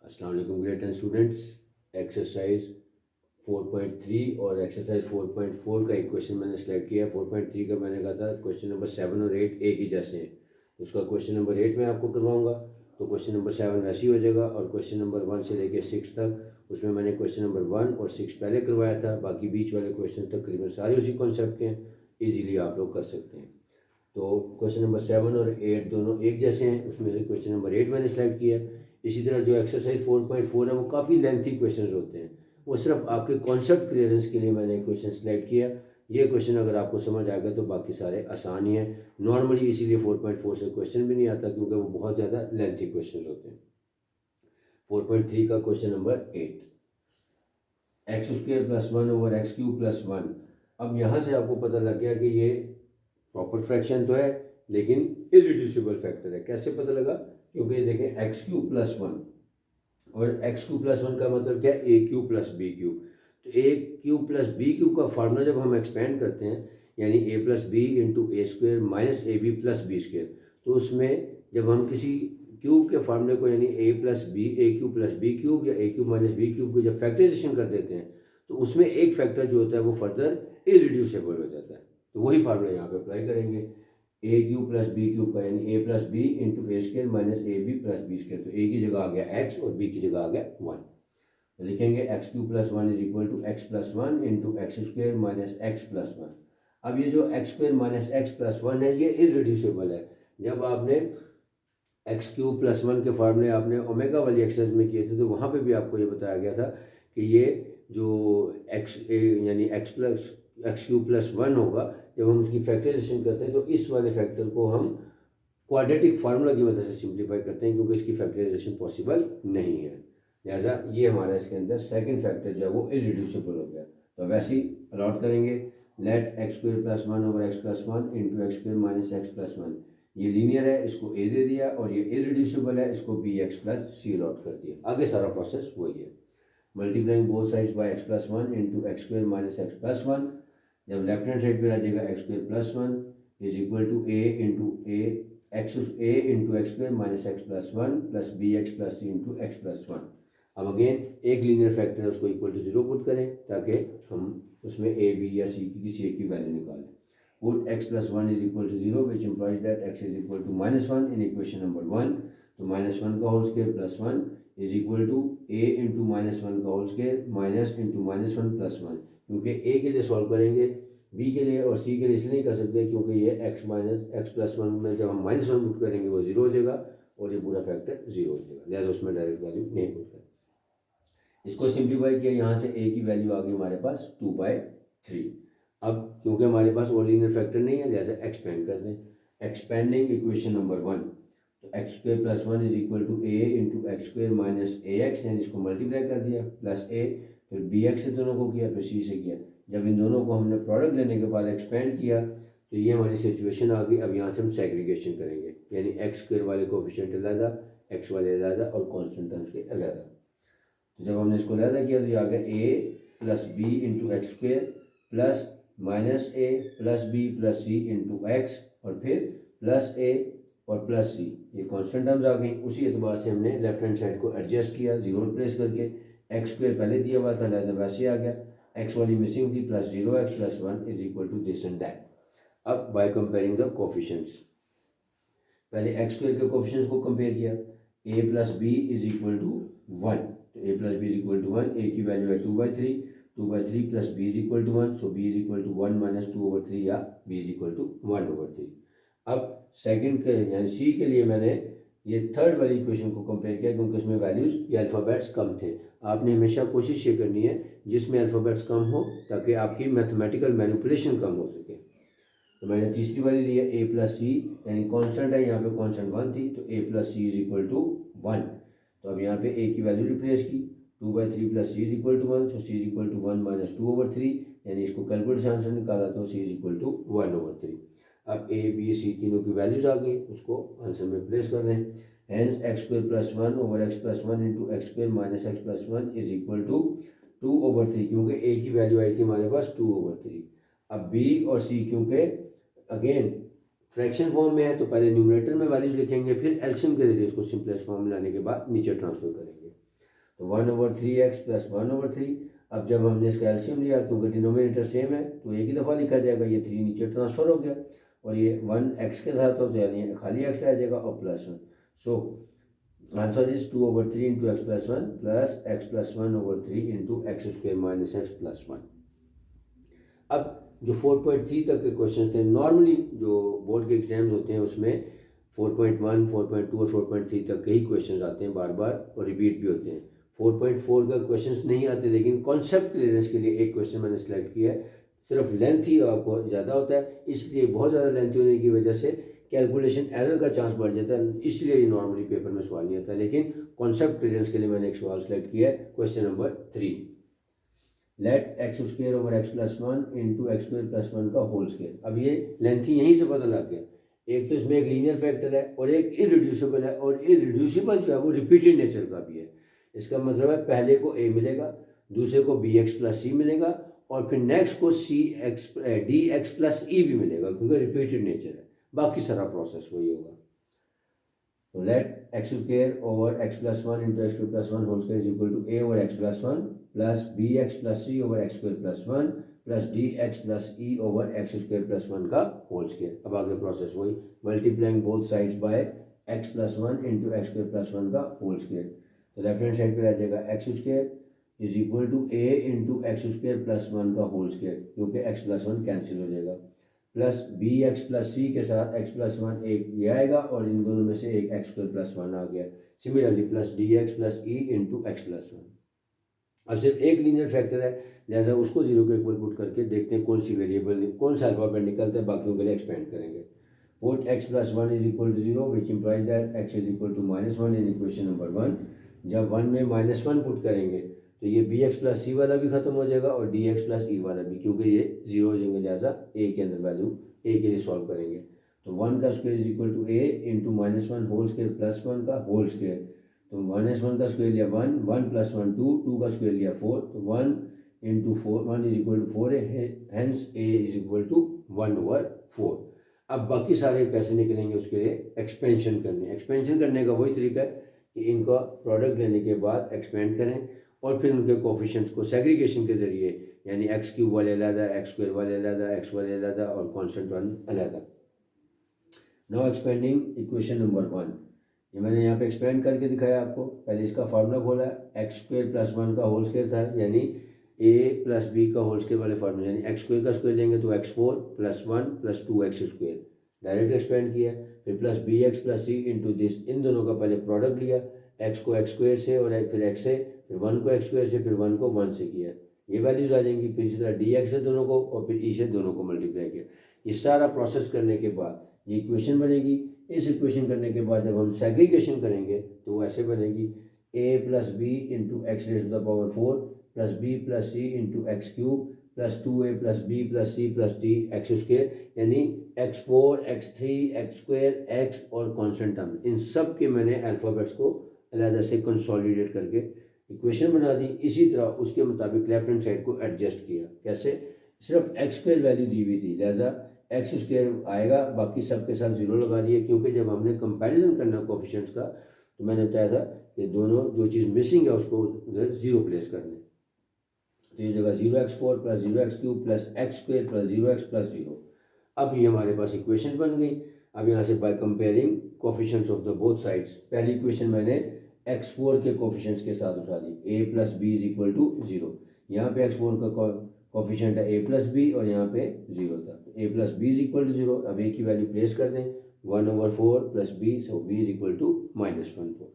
अस्सलाम वालेकुम grade 10 students. Exercise 4.3 और एक्सरसाइज 4.4 का एक क्वेश्चन मैंने सेलेक्ट किया है। 4.3 का मैंने कहा था क्वेश्चन नंबर 7 और 8 एक ही जैसे हैं, तो उसका क्वेश्चन नंबर 8 मैं आपको करवाऊंगा, तो क्वेश्चन नंबर 7 वैसे ही हो जाएगा। और क्वेश्चन नंबर 1 से लेकर 6 तक उसमें मैंने क्वेश्चन नंबर 1 और 6 पहले करवाया था, बाकी बीच वाले क्वेश्चन तकरीबन सारे उसी कॉन्सेप्ट के हैं, ईजीली आप लोग कर सकते हैं। तो क्वेश्चन नंबर 7 और 8 दोनों एक जैसे हैं, उसमें से क्वेश्चन नंबर 8 मैंने सेलेक्ट किया। इसी तरह जो एक्सरसाइज 4.4 है वो काफ़ी लेंथी क्वेश्चन होते हैं, वो सिर्फ आपके कॉन्सेप्ट क्लियरेंस के लिए मैंने क्वेश्चन सेलेक्ट किया। ये क्वेश्चन अगर आपको समझ आ गया तो बाकी सारे आसान ही हैं। नॉर्मली इसीलिए 4.4 से क्वेश्चन भी नहीं आता, क्योंकि वो बहुत ज़्यादा लेंथी क्वेश्चन होते हैं। 4.3 का question number 8, x square plus 1 over x cube plus 1। अब यहाँ से आपको पता लग गया कि ये प्रॉपर फ्रैक्शन तो है लेकिन इरिड्यूसिबल फैक्टर है। कैसे पता लगा? क्योंकि देखें एक्स क्यूब प्लस 1 और एक्स क्यूब प्लस 1 का मतलब क्या है? A cube plus B cube. तो A cube plus B cube का फार्मूला जब हम एक्सपेंड करते हैं, यानी ए plus B into A square minus A B plus B square, तो उसमें जब हम किसी क्यूब के फार्मूले को यानी ए प्लस बी ए क्यूब प्लस बी क्यूब या ए क्यूब माइनस बी क्यूब को जब फैक्टराइजेशन कर देते हैं, तो उसमें एक फैक्टर जो होता है वो फर्दर इरिड्यूसेबल हो जाता है। तो वही फार्मूला यहाँ पे अप्लाई करेंगे। A cube plus B cube का यानी ए plus B into A square minus A B plus B square, तो ए की जगह आ गया एक्स और बी की जगह आ गया 1। तो लिखेंगे x cube plus 1 is equal to x plus 1 into x square minus x plus 1। अब ये जो x square minus x plus 1 है ये इरिड्यूसेबल है। जब आपने एक्स क्यूब प्लस 1 के फार्मूले आपने ओमेगा वाली एक्सरसाइज में किए थे, तो वहाँ पे भी आपको ये बताया गया था कि ये जो एक्स यानी एक्स क्यूब प्लस 1 होगा, जब हम उसकी फैक्टराइजेशन करते हैं तो इस वाले फैक्टर को हम क्वाड्रेटिक फार्मूला की मदद से सिंप्लीफाई करते हैं, क्योंकि इसकी फैक्टराइजेशन पॉसिबल नहीं है। लिहाजा ये हमारा इसके अंदर सेकंड फैक्टर जो है वो इरिड्यूसिबल हो गया। तो वैसे ही अलॉट करेंगे, let x square plus 1 over x plus 1 into x square minus x plus 1। ये लीनियर है, इसको ए दे दिया, और ये इरिड्यूसिबल है, इसको b x plus c allot कर दिया। आगे सारा प्रोसेस वही है, multiplying both sides by x plus 1 into x square minus x plus 1। जब लेफ्ट हैंड साइड पे आ जाएगा x square plus 1 is equal to a into a into x square minus x plus 1 plus b x plus c into x plus 1। अब again एक linear factor है, उसको equal to 0 put करें ताकि हम उसमें ए बी या सी की किसी एक की वैल्यू निकालें। Put x plus 1 is equal to 0 which implies that x is equal to minus 1 in equation number 1। तो माइनस 1 का whole square plus 1 is equal to a into minus 1 का whole square minus into minus 1 plus 1। क्योंकि ए के लिए solve करेंगे, B के लिए और सी के लिए इसलिए नहीं कर सकते क्योंकि ये एक्स प्लस 1 में जब हम माइनस 1 पुट करेंगे वो 0 हो जाएगा और ये पूरा फैक्टर 0 हो जाएगा, लिहाजा उसमें डायरेक्ट वैल्यू नहीं पुट करें। इसको सिंप्लीफाई किया, यहाँ से ए की वैल्यू आ गई हमारे पास 2/3। अब क्योंकि हमारे पास और लीनियर फैक्टर नहीं है, लिहाजा एक्सपेंड कर दें। एक्सपेंडिंग इक्वेशन नंबर 1, तो x square plus 1 is equal to a into x square minus a x, यानी इसको मल्टीप्लाई कर दिया, प्लस ए, फिर बी एक्स से दोनों को किया, फिर सी से किया। जब इन दोनों को हमने प्रोडक्ट लेने के बाद एक्सपेंड किया तो ये हमारी सिचुएशन आ गई। अब यहाँ से हम सेग्रीगेशन करेंगे, यानी एक्स स्क्वेयर वाले कोफिशिएंट अलग, एक्स वाले अलग और कॉन्स्टेंट टर्म्स के अलग। तो जब हमने इसको अलग किया तो ये आ गया a plus B into x square plus minus a plus b plus c into x और फिर प्लस ए और प्लस सी, ये कॉन्स्टेंट टर्म्स आ गई। उसी एतबार से हमने लेफ्ट हैंड साइड को एडजस्ट किया, 0 रिप्लेस करके। एक्स स्क्वेयर पहले दिया हुआ था, लिहाजा वैसे आ गया, एक्स वाली मिसिंग थी, plus 0x plus 1 is equal to this and that. अब बाय कंपेयरिंग द कोफिशिएंट्स, पहले एक्स स्क्वेयर के कोफिशिएंट्स को कंपेयर किया, a plus b is equal to 1, तो a plus b is equal to 1, a की value है 2/3 plus b is equal to 1, so b is equal to 1 minus 2/3 या B is equal to 1/3। अब second के यानी सी के लिए मैंने ये थर्ड वाली इक्वेशन को कंपेयर किया, क्योंकि उसमें वैल्यूज़ या अल्फ़ाबेट्स कम थे। आपने हमेशा कोशिश ये करनी है जिसमें अल्फ़ाबेट्स कम हो, ताकि आपकी मैथमेटिकल मैनिपुलेशन कम हो सके। तो मैंने तीसरी वाली लिया ए प्लस सी, यानी कांस्टेंट है, यहाँ पे कांस्टेंट 1 थी, तो a plus c is equal to 1। तो अब यहाँ पे ए की वैल्यू रिप्लेस की, 2/3 plus c is equal to 1, so c is equal to 1 minus 2/3, यानी इसको कैलकुलेट से आंसर निकाला तो सी इज इक्वल टू 1/3। अब ए बी सी तीनों की वैल्यूज आ गई, उसको आंसर में प्लेस कर दें। Hence x square plus 1 over x plus 1 into x square minus x plus 1 is equal to 2/3, क्योंकि ए की वैल्यू आई थी हमारे पास 2/3। अब बी और सी क्योंकि अगेन फ्रैक्शन फॉर्म में है, तो पहले न्यूमरेटर में वैल्यूज लिखेंगे, फिर एलसीएम के जरिए इसको सिंपलेस्ट फॉर्म में लाने के बाद नीचे ट्रांसफर करेंगे। तो 1/3x प्लस 1/3। अब जब हमने इसका एलसीएम लिया क्योंकि डिनोमिनेटर सेम है तो एक ही दफ़ा लिखा जाएगा, ये 3 नीचे ट्रांसफ़र हो गया और ये 1x के साथ हो, तो यानी खाली x रह जाएगा और +1। So answer is 2/3 into x plus 1 plus x plus 1/3 into x square minus x plus 1। अब जो 4.3 तक के क्वेश्चन थे, नॉर्मली जो बोर्ड के एग्जाम्स होते हैं उसमें 4.1, 4.2 और 4.3 तक के ही क्वेश्चन आते हैं बार बार और रिपीट भी होते हैं। 4.4 का क्वेश्चंस नहीं आते, लेकिन कॉन्सेप्ट क्लियरेंस के लिए एक क्वेश्चन मैंने सेलेक्ट किया है। सिर्फ लेंथ ही आपको ज़्यादा होता है, इसलिए बहुत ज़्यादा लेंथ होने की वजह से कैलकुलेशन एरर का चांस बढ़ जाता है, इसलिए ये नॉर्मली पेपर में सवाल नहीं आता। लेकिन कॉन्सेप्ट क्लियरेंस के लिए मैंने एक सवाल सेलेक्ट किया है, question number 3। Let x square over x plus 1 into x square plus 1 का होल स्क्वायर। अब ये लेंथ यहीं से पता लग गया, एक तो इसमें एक लीनियर फैक्टर है और एक इररिड्यूसिबल है, और इररिड्यूसिबल जो है वो रिपीटेड नेचर का भी है। इसका मतलब है पहले को a मिलेगा, दूसरे को bx प्लस सी मिलेगा और फिर नेक्स्ट को dx प्लस ई भी मिलेगा क्योंकि रिपीटेड नेचर है। बाकी सारा प्रोसेस वही होगा। तो let x square over x plus 1 into x square plus 1 whole square is equal to a over x plus 1 plus bx plus c over x square plus 1 plus dx plus e over x square plus 1 का whole square. अब आगे process वही, multiplying both sides by x plus 1 into x square plus 1 का whole square. तो left hand side पे आ जाएगा x square is equal to a into x square plus 1 का होल स्क्वायर, क्योंकि एक्स प्लस 1 कैंसिल हो जाएगा, plus b x plus c के साथ एक्स प्लस 1 एक ये आएगा और इन दोनों में से एक एक्स स्क्वायर प्लस 1 आ गया। Similarly plus d x plus E into x plus 1। अब सिर्फ एक लीनियर फैक्टर है, लिहाजा उसको जीरो के ऊपर पुट करके देखते हैं कौन सी वेरिएबल कौन सा अल्फाबेट निकलता है, बाकियों के लिए एक्सपेंड करेंगे। Put x plus 1 is equal to 0 which implies that x is equal to -1 in equation number 1। जब 1 में -1 पुट करेंगे तो ये बी एक्स प्लस सी वाला भी खत्म हो जाएगा और डी एक्स प्लस ई वाला भी, क्योंकि ये 0 हो जाएंगे, लिहाजा ए के अंदर वैल्यू ए के लिए सॉल्व करेंगे। तो 1 का square is equal to a into -1 whole square plus 1 का होल स्क्वायर। तो -1 का स्क्वायर लिया 1, 1 प्लस 1 2, 2 का स्क्वायर लिया 4, तो 1 इंटू 4 1 इज इक्वल टू 4 है, hence a is equal to 1/4। अब बाकी सारे कैसे निकलेंगे उसके लिए एक्सपेंशन करने का वही तरीका है कि इनका प्रोडक्ट लेने के बाद एक्सपेंड करें और फिर उनके कोफिशिएंट्स को सेग्रीगेशन के ज़रिए, यानी एक्स क्यूब वाले अलग, एक्स स्क्वायर वाले अलग, एक्स वाले अलग और कॉन्स्टेंट वन अलग। नाउ एक्सपेंडिंग इक्वेशन नंबर 1, ये मैंने यहाँ पे एक्सपेंड करके दिखाया आपको। पहले इसका फार्मूला खोला, एक्स स्क्वायर प्लस 1 का होल स्क्वायर था, यानी a प्लस बी का होल स्क्वायर वाले फार्मूला, यानी एक्स स्क्वायर का स्क्वायर लेंगे तो x4 plus 1 plus 2x square, direct expand किया। फिर plus b x plus c into this, इन दोनों का पहले प्रोडक्ट लिया, x को एक्स स्क्वायर से और फिर x से, फिर 1 को एक्स स्क्वायर से, फिर 1 को 1 से किया, ये वैल्यूज आ जाएंगी। फिर इसी तरह dx से दोनों को और फिर e से दोनों को मल्टीप्लाई किया। ये सारा प्रोसेस करने के बाद ये इक्वेशन बनेगी। इस इक्वेशन करने के बाद जब हम सेग्रीगेशन करेंगे तो वो ऐसे बनेगी, a plus B into x raise to the power 4 plus b plus c into x cube plus 2a plus b plus c plus d x square, यानी x4 x3 x square x और constant term, इन सब के मैंने alphabets को अलग से consolidate करके इक्वेशन बना दी। इसी तरह उसके मुताबिक लेफ्ट हैंड साइड को एडजस्ट किया। कैसे? सिर्फ एक्स स्क्वायर वैल्यू दी हुई थी, लिहाजा एक्स स्क्वायर आएगा, बाकी सब के साथ 0 लगा दिए, क्योंकि जब हमने कंपैरिजन करना कोफिशिएंट्स का तो मैंने बताया था कि दोनों जो चीज़ मिसिंग है उसको उधर 0 प्लेस कर लें। तो ये जगह 0x4 plus 0x cube plus x square plus 0x plus 0। अब ये हमारे पास इक्वेशन बन गई। अब यहाँ से by comparing coefficients of the both sides, पहली इक्वेशन मैंने x4 के कोफिशिएंट्स के साथ उठा ली, a plus b is equal to 0। यहाँ पे x4 का कोफिशिएंट है a प्लस बी और यहाँ पे 0 था, a plus b is equal to 0। अब a की वैल्यू प्लेस कर दें, 1/4 plus b, so b is equal to -1/4।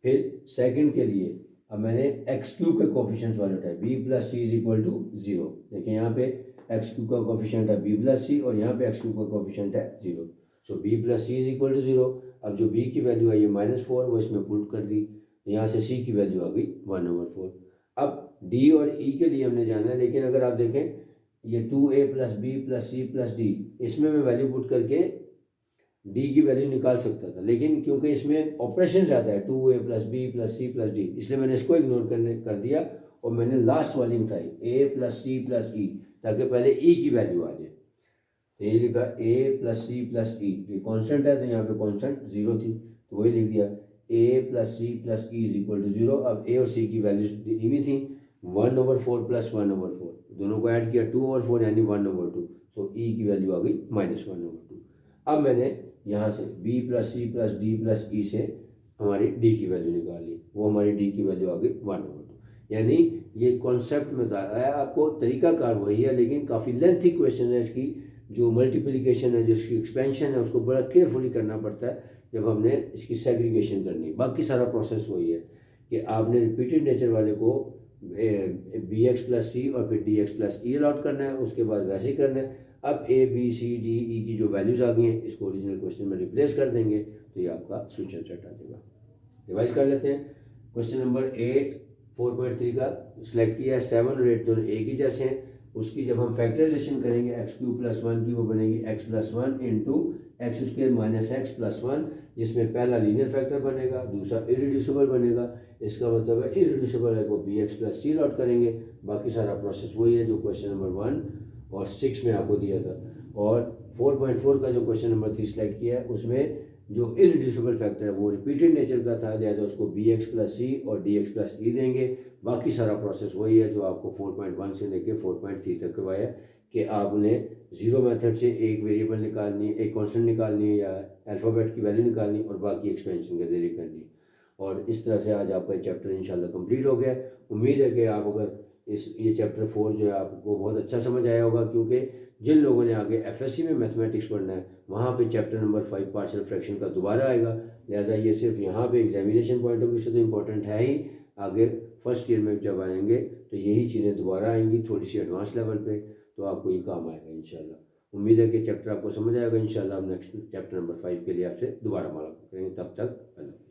फिर सेकंड के लिए अब मैंने एक्स क्यूब के कोफिशिएंट्स वाले उठाए, b plus c is equal to 0। देखिए यहाँ पे एक्स क्यूब का कोफिशिएंट है बी प्लस सी और यहाँ पे एक्स क्यूब का कोफिशिएंट है 0, so b plus c is equal to 0। अब जो बी की वैल्यू है ये -4, वो इसमें पुट कर दी, यहाँ से सी की वैल्यू आ गई 1/4। अब डी और ई के लिए हमने जाना है, लेकिन अगर आप देखें ये 2a plus b plus c plus d, इसमें मैं वैल्यू पुट करके डी की वैल्यू निकाल सकता था, लेकिन क्योंकि इसमें ऑपरेशन ज़्यादा है 2a plus b plus c plus d, इसलिए मैंने इसको इग्नोर कर दिया और मैंने लास्ट वाली उठाई a प्लस सी प्लस ई, ताकि पहले e की वैल्यू आ जाए। तो ये लिखा a प्लस सी प्लस ई, ये कॉन्स्टेंट है तो यहाँ पे कॉन्स्टेंट 0 थी तो वही लिख दिया, a plus c plus e is equal to 0। अब ए और सी की वैल्यूज दी हुई थी 1/4 प्लस 1/4, दोनों को ऐड किया 2/4 यानी 1/2, तो ई की वैल्यू आ गई -1/2। अब मैंने यहाँ से b plus c plus d plus e से हमारी डी की वैल्यू निकाली, वो हमारी डी की वैल्यू आ गई 1/2। यानी ये कॉन्सेप्ट में बताया आपको, तरीकाकार वही है लेकिन काफ़ी लेंथी क्वेश्चन है। इसकी जो मल्टीप्लिकेशन है, जो इसकी एक्सपेंशन है, उसको बड़ा केयरफुली करना पड़ता है जब हमने इसकी सेग्रीगेशन करनी। बाकी सारा प्रोसेस वही है कि आपने रिपीटेड नेचर वाले को बी एक्स प्लस सी और फिर डी एक्स प्लस ई अलॉट करना है, उसके बाद वैसे ही करना है। अब A B C D E की जो वैल्यूज़ आ गई हैं इसको ओरिजिनल क्वेश्चन में रिप्लेस कर देंगे, तो ये आपका सोल्यूशन सेट आ जाएगा। रिवाइज कर लेते हैं। क्वेश्चन नंबर 8 4.3 का सिलेक्ट किया है, 7 और 8 दोनों एक ही जैसे हैं। उसकी जब हम फैक्टराइजेशन करेंगे x³ + 1 की, वो बनेगी x+1 इंटू x² - x+1, जिसमें पहला लीनियर फैक्टर बनेगा, दूसरा इरिड्यूसिबल बनेगा। इसका मतलब है इरिड्यूसिबल है को bx + c लॉट करेंगे। बाकी सारा प्रोसेस वही है जो क्वेश्चन नंबर 1 और 6 में आपको दिया था। और 4.4 का जो क्वेश्चन नंबर 3 सिलेक्ट किया है उसमें जो इरिड्यूसिबल फैक्टर है वो रिपीटेड नेचर का था, लिहाजा उसको bx + c और dx + e देंगे। बाकी सारा प्रोसेस वही है जो आपको 4.1 से लेके 4.3 तक करवाया कि आपने जीरो मेथड से एक वेरिएबल निकालनी है, एक कांस्टेंट निकालनी है या अल्फ़ाबेट की वैल्यू निकालनी और बाकी एक्सपेंशन के जरिए करनी। और इस तरह से आज आपका चैप्टर इंशाल्लाह कंप्लीट हो गया। उम्मीद है कि आप अगर ये चैप्टर 4 जो है आपको बहुत अच्छा समझ आया होगा, क्योंकि जिन लोगों ने आगे एफएससी में मैथमेटिक्स पढ़ना है वहाँ पे चैप्टर नंबर 5 पार्शियल फ्रैक्शन का दोबारा आएगा। लिहाजा ये सिर्फ यहाँ पे एग्जामिनेशन पॉइंट ऑफ व्यू से तो इम्पोर्टेंट है ही, आगे फर्स्ट ईयर में जब आएंगे तो यही चीज़ें दोबारा आएंगी थोड़ी सी एडवांस लेवल पे, तो आपको ये काम आएगा इंशाल्लाह। उम्मीद है कि चैप्टर आपको समझ आएगा। इंशाल्लाह हम नेक्स्ट चैप्टर नंबर 5 के लिए आपसे दोबारा मुलाकात करेंगे। तब तक अल्लाह।